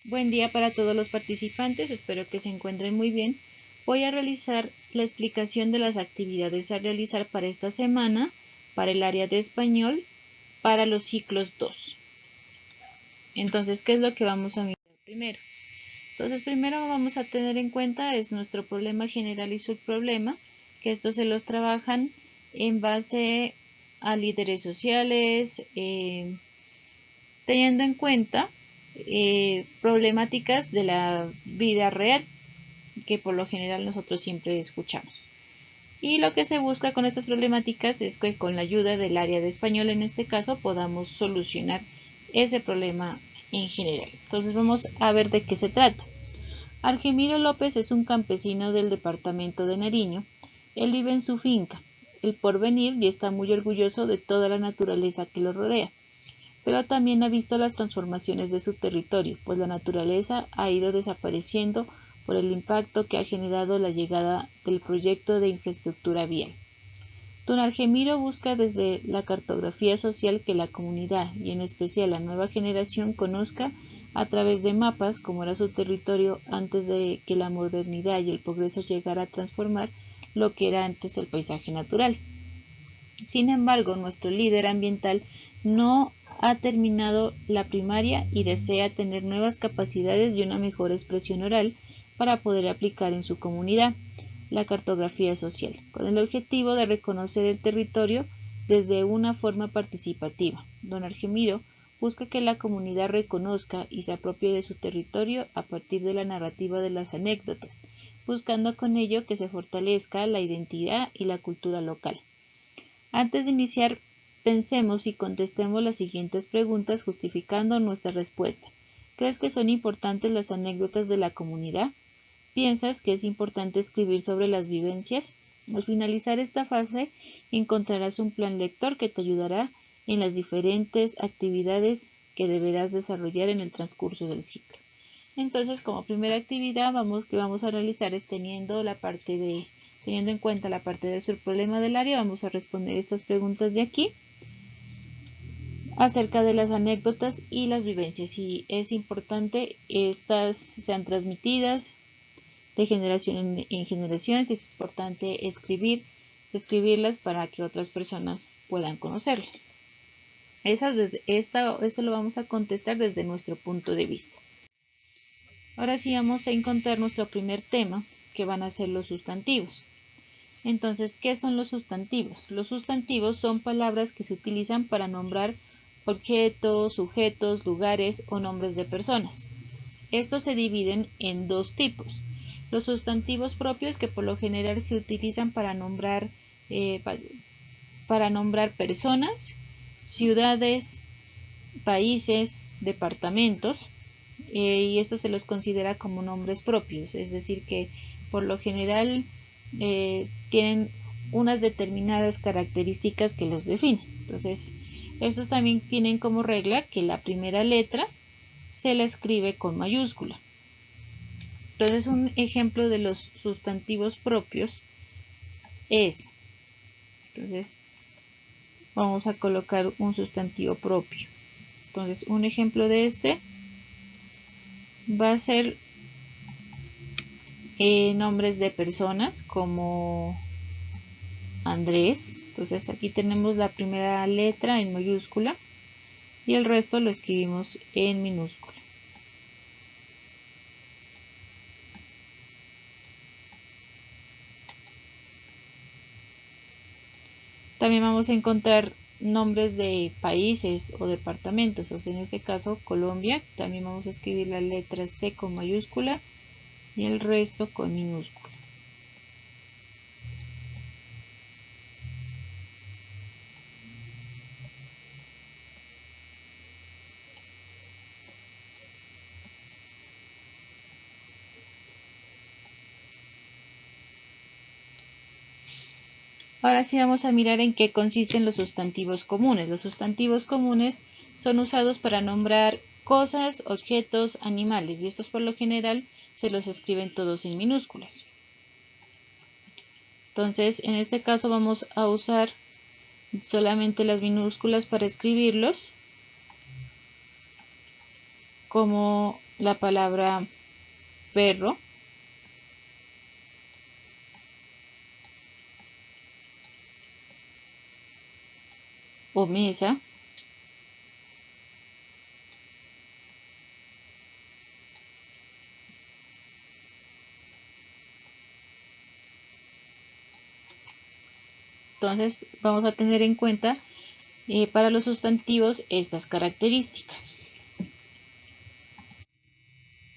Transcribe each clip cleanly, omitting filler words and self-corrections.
Buen día para todos los participantes, espero que se encuentren muy bien. Voy a realizar la explicación de las actividades a realizar para esta semana, para el área de español, para los ciclos 2. Entonces, ¿qué es lo que vamos a mirar primero? Entonces, primero vamos a tener en cuenta es nuestro problema general y subproblema, que estos se los trabajan en base a líderes sociales, teniendo en cuenta problemáticas de la vida real que por lo general nosotros siempre escuchamos. Y lo que se busca con estas problemáticas es que con la ayuda del área de español en este caso podamos solucionar ese problema en general. Entonces vamos a ver de qué se trata. Argemiro López es un campesino del departamento de Nariño. Él vive en su finca, El Porvenir, y está muy orgulloso de toda la naturaleza que lo rodea. Pero también ha visto las transformaciones de su territorio, pues la naturaleza ha ido desapareciendo por el impacto que ha generado la llegada del proyecto de infraestructura vial. Don Argemiro busca desde la cartografía social que la comunidad, y en especial la nueva generación, conozca a través de mapas cómo era su territorio antes de que la modernidad y el progreso llegara a transformar lo que era antes el paisaje natural. Sin embargo, nuestro líder ambiental no ha terminado la primaria y desea tener nuevas capacidades y una mejor expresión oral para poder aplicar en su comunidad la cartografía social, con el objetivo de reconocer el territorio desde una forma participativa. Don Argemiro busca que la comunidad reconozca y se apropie de su territorio a partir de la narrativa de las anécdotas, buscando con ello que se fortalezca la identidad y la cultura local. Antes de iniciar, pensemos y contestemos las siguientes preguntas justificando nuestra respuesta. ¿Crees que son importantes las anécdotas de la comunidad? ¿Piensas que es importante escribir sobre las vivencias? Al finalizar esta fase, encontrarás un plan lector que te ayudará en las diferentes actividades que deberás desarrollar en el transcurso del ciclo. Entonces, como primera actividad, que vamos a realizar es teniendo en cuenta la parte del subproblema del área, vamos a responder estas preguntas de aquí acerca de las anécdotas y las vivencias. Si es importante estas sean transmitidas de generación en generación, si es importante escribirlas para que otras personas puedan conocerlas. Esto lo vamos a contestar desde nuestro punto de vista. Ahora sí vamos a encontrar nuestro primer tema, que van a ser los sustantivos. Entonces, ¿qué son los sustantivos? Los sustantivos son palabras que se utilizan para nombrar objetos, sujetos, lugares o nombres de personas. Estos se dividen en dos tipos. Los sustantivos propios, que por lo general se utilizan para nombrar personas, ciudades, países, departamentos, y esto se los considera como nombres propios, es decir que por lo general tienen unas determinadas características que los definen. Entonces, estos también tienen como regla que la primera letra se la escribe con mayúscula. Entonces, un ejemplo de los sustantivos propios es, entonces, vamos a colocar un sustantivo propio. Entonces, un ejemplo de este va a ser nombres de personas como Andrés. Entonces aquí tenemos la primera letra en mayúscula y el resto lo escribimos en minúscula. También vamos a encontrar nombres de países o departamentos, o sea, en este caso Colombia. También vamos a escribir la letra C con mayúscula y el resto con minúscula. Ahora sí vamos a mirar en qué consisten los sustantivos comunes. Los sustantivos comunes son usados para nombrar cosas, objetos, animales, y estos por lo general se los escriben todos en minúsculas. Entonces, en este caso vamos a usar solamente las minúsculas para escribirlos, como la palabra perro o mesa. Entonces vamos a tener en cuenta para los sustantivos estas características.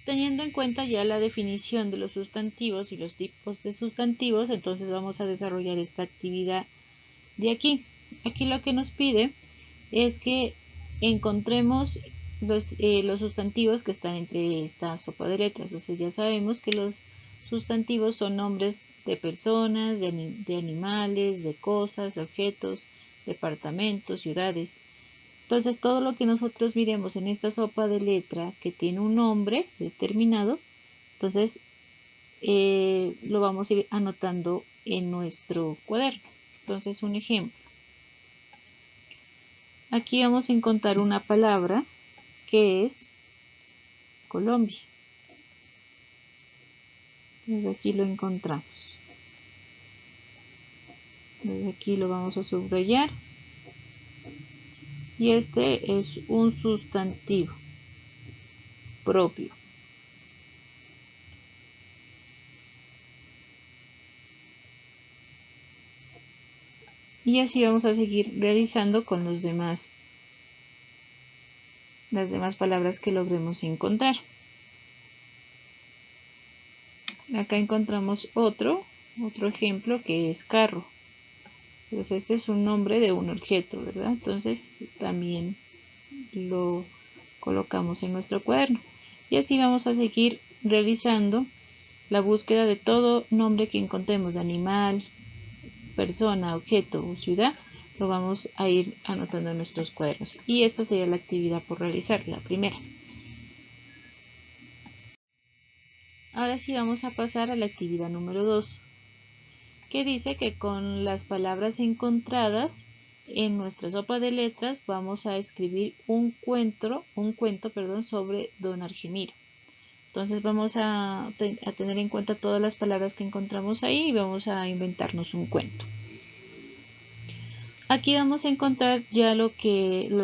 Teniendo en cuenta ya la definición de los sustantivos y los tipos de sustantivos, entonces vamos a desarrollar esta actividad de aquí. Aquí lo que nos pide es que encontremos los sustantivos que están entre esta sopa de letras. Entonces ya sabemos que los sustantivos son nombres de personas, de animales, de cosas, de objetos, departamentos, ciudades. Entonces todo lo que nosotros miremos en esta sopa de letra que tiene un nombre determinado, entonces lo vamos a ir anotando en nuestro cuaderno. Entonces un ejemplo. Aquí vamos a encontrar una palabra que es Colombia. Desde aquí lo encontramos. Desde aquí lo vamos a subrayar. Y este es un sustantivo propio. Y así vamos a seguir realizando con las demás palabras que logremos encontrar. Acá encontramos otro ejemplo que es carro. Pues este es un nombre de un objeto, ¿verdad? Entonces también lo colocamos en nuestro cuaderno. Y así vamos a seguir realizando la búsqueda de todo nombre que encontremos de animal, persona, objeto o ciudad. Lo vamos a ir anotando en nuestros cuadernos. Y esta sería la actividad por realizar, la primera. Ahora sí vamos a pasar a la actividad número 2. Que dice que con las palabras encontradas en nuestra sopa de letras vamos a escribir un cuento sobre Don Argemiro. Entonces vamos a tener en cuenta todas las palabras que encontramos ahí y vamos a inventarnos un cuento. Aquí vamos a encontrar ya lo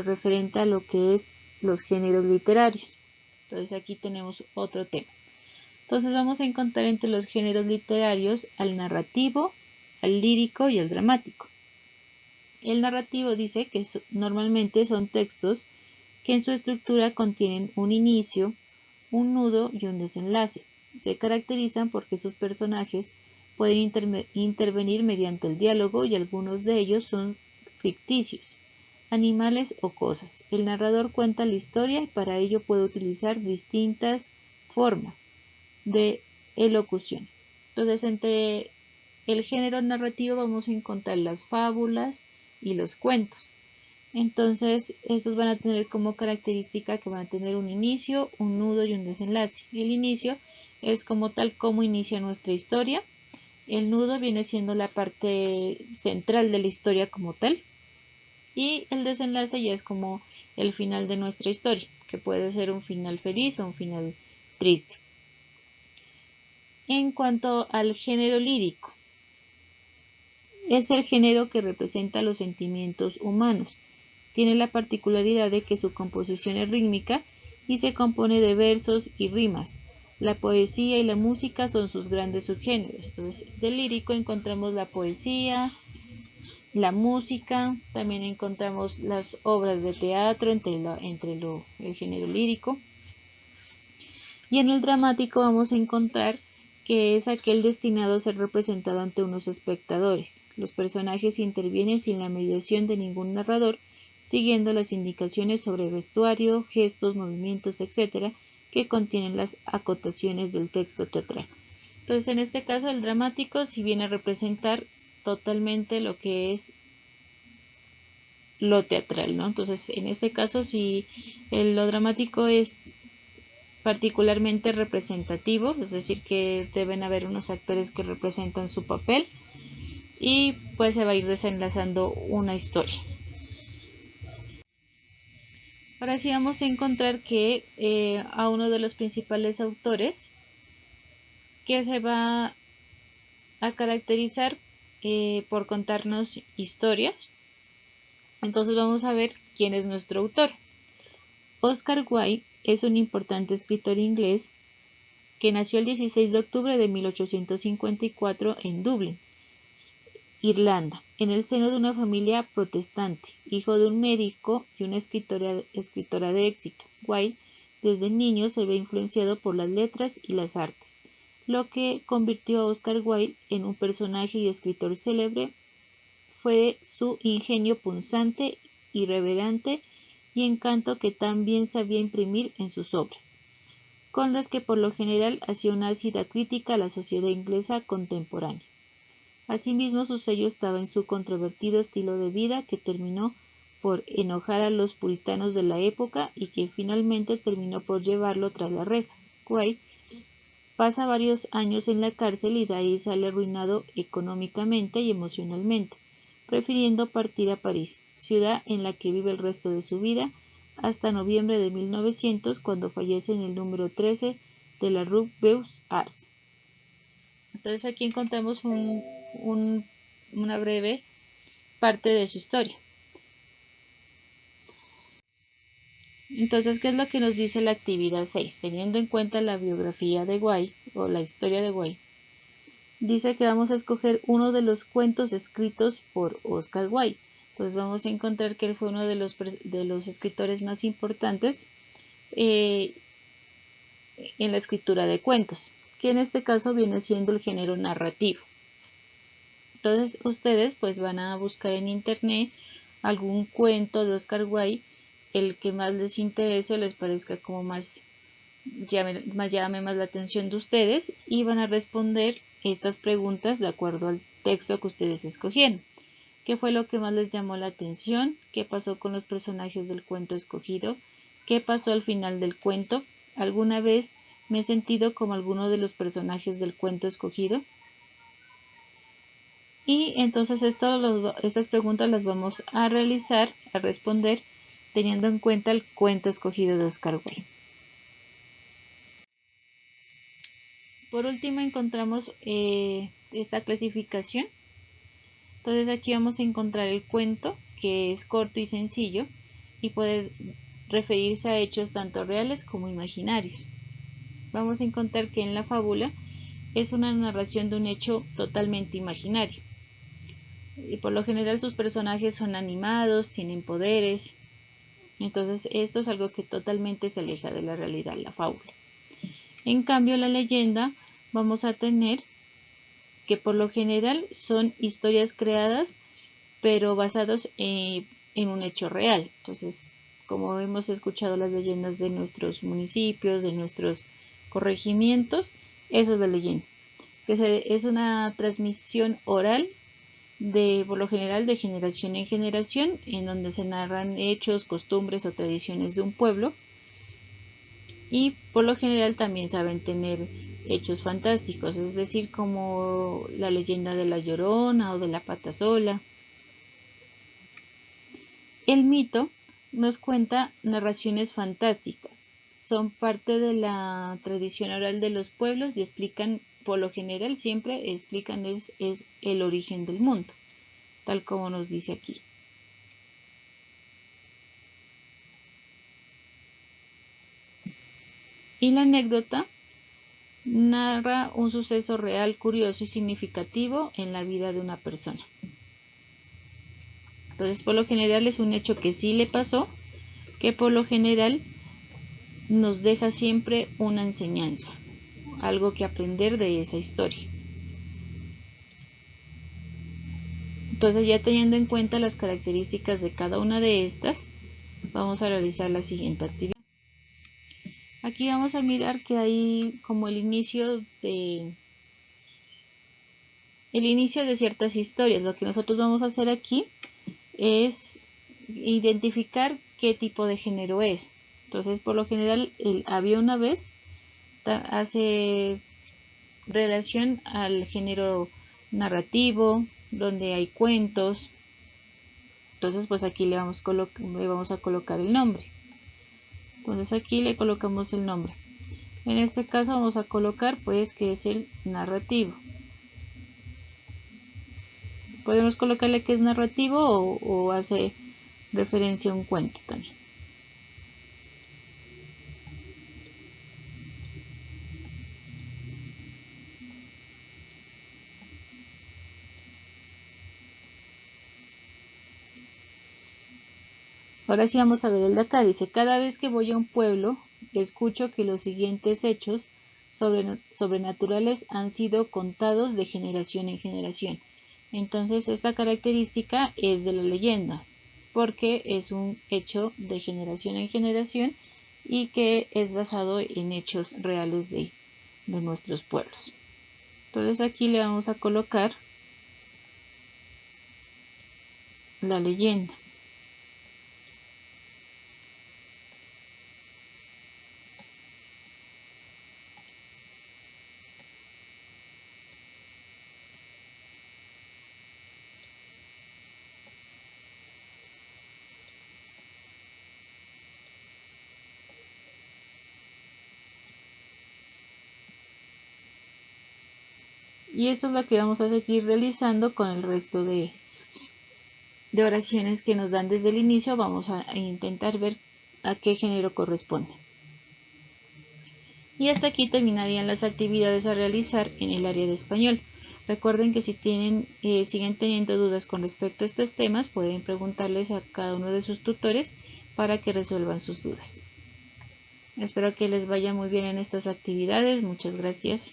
referente a lo que es los géneros literarios. Entonces aquí tenemos otro tema. Entonces vamos a encontrar entre los géneros literarios al narrativo, al lírico y al dramático. El narrativo dice que normalmente son textos que en su estructura contienen un inicio, un nudo y un desenlace. Se caracterizan porque sus personajes pueden intervenir mediante el diálogo y algunos de ellos son ficticios, animales o cosas. El narrador cuenta la historia y para ello puede utilizar distintas formas de elocución. Entonces, entre el género narrativo vamos a encontrar las fábulas y los cuentos. Entonces, estos van a tener como característica que van a tener un inicio, un nudo y un desenlace. El inicio es como tal como inicia nuestra historia. El nudo viene siendo la parte central de la historia como tal. Y el desenlace ya es como el final de nuestra historia, que puede ser un final feliz o un final triste. En cuanto al género lírico, es el género que representa los sentimientos humanos. Tiene la particularidad de que su composición es rítmica y se compone de versos y rimas. La poesía y la música son sus grandes subgéneros. Entonces, del lírico encontramos la poesía, la música, también encontramos las obras de teatro entre el género lírico. Y en el dramático vamos a encontrar que es aquel destinado a ser representado ante unos espectadores. Los personajes intervienen sin la mediación de ningún narrador, siguiendo las indicaciones sobre vestuario, gestos, movimientos, etc., que contienen las acotaciones del texto teatral. Entonces, en este caso, el dramático sí viene a representar totalmente lo que es lo teatral, ¿no? Entonces, en este caso, si lo dramático es particularmente representativo, es decir, que deben haber unos actores que representan su papel y pues se va a ir desenlazando una historia. Ahora sí vamos a encontrar que a uno de los principales autores que se va a caracterizar por contarnos historias. Entonces vamos a ver quién es nuestro autor. Oscar Wilde es un importante escritor inglés que nació el 16 de octubre de 1854 en Dublín, Irlanda, en el seno de una familia protestante, hijo de un médico y una escritora de éxito. Wilde desde niño se ve influenciado por las letras y las artes. Lo que convirtió a Oscar Wilde en un personaje y escritor célebre fue su ingenio punzante, irreverente y encanto que tan bien sabía imprimir en sus obras, con las que por lo general hacía una ácida crítica a la sociedad inglesa contemporánea. Asimismo, su sello estaba en su controvertido estilo de vida que terminó por enojar a los puritanos de la época y que finalmente terminó por llevarlo tras las rejas. Wilde pasa varios años en la cárcel y de ahí sale arruinado económicamente y emocionalmente, prefiriendo partir a París, ciudad en la que vive el resto de su vida, hasta noviembre de 1900, cuando fallece en el número 13 de la Rue Beaux Arts. Entonces aquí encontramos una breve parte de su historia. Entonces, ¿qué es lo que nos dice la actividad 6? Teniendo en cuenta la biografía de Wilde o la historia de Wilde, dice que vamos a escoger uno de los cuentos escritos por Oscar Wilde. Entonces vamos a encontrar que él fue uno de los escritores más importantes en la escritura de cuentos, que en este caso viene siendo el género narrativo. Entonces ustedes pues van a buscar en internet algún cuento de Oscar Wilde, el que más les interese o les parezca como más llame más la atención de ustedes, y van a responder estas preguntas de acuerdo al texto que ustedes escogieron. ¿Qué fue lo que más les llamó la atención? ¿Qué pasó con los personajes del cuento escogido? ¿Qué pasó al final del cuento? ¿Alguna vez me he sentido como alguno de los personajes del cuento escogido? Y entonces estas preguntas las vamos a realizar, a responder, teniendo en cuenta el cuento escogido de Oscar Wilde. Por último encontramos esta clasificación. Entonces aquí vamos a encontrar el cuento, que es corto y sencillo y puede referirse a hechos tanto reales como imaginarios. Vamos a encontrar que en la fábula es una narración de un hecho totalmente imaginario. Y por lo general sus personajes son animados, tienen poderes. Entonces esto es algo que totalmente se aleja de la realidad, la fábula. En cambio, la leyenda vamos a tener que por lo general son historias creadas, pero basados en un hecho real. Entonces, como hemos escuchado las leyendas de nuestros municipios, de nuestros corregimientos, eso es la leyenda. Es una transmisión oral por lo general de generación en generación, en donde se narran hechos, costumbres o tradiciones de un pueblo, y por lo general también saben tener hechos fantásticos, es decir, como la leyenda de la Llorona o de la Pata Sola. El mito nos cuenta narraciones fantásticas, son parte de la tradición oral de los pueblos y explican, por lo general siempre explican es el origen del mundo, tal como nos dice aquí. Y la anécdota narra un suceso real, curioso y significativo en la vida de una persona. Entonces, por lo general es un hecho que sí le pasó, que por lo general nos deja siempre una enseñanza, algo que aprender de esa historia. Entonces, ya teniendo en cuenta las características de cada una de estas, vamos a realizar la siguiente actividad. Aquí vamos a mirar que hay como el inicio de ciertas historias. Lo que nosotros vamos a hacer aquí es identificar qué tipo de género es. Entonces, por lo general, el había una vez hace relación al género narrativo, donde hay cuentos. Entonces, pues aquí le vamos a colocar el nombre. Entonces aquí le colocamos el nombre. En este caso vamos a colocar pues que es el narrativo. Podemos colocarle que es narrativo o hace referencia a un cuento también. Ahora sí vamos a ver el de acá. Dice, cada vez que voy a un pueblo, escucho que los siguientes hechos sobrenaturales han sido contados de generación en generación. Entonces esta característica es de la leyenda, porque es un hecho de generación en generación y que es basado en hechos reales de nuestros pueblos. Entonces aquí le vamos a colocar la leyenda. Y esto es lo que vamos a seguir realizando con el resto de oraciones que nos dan desde el inicio. Vamos a intentar ver a qué género corresponde. Y hasta aquí terminarían las actividades a realizar en el área de español. Recuerden que si siguen teniendo dudas con respecto a estos temas, pueden preguntarles a cada uno de sus tutores para que resuelvan sus dudas. Espero que les vaya muy bien en estas actividades. Muchas gracias.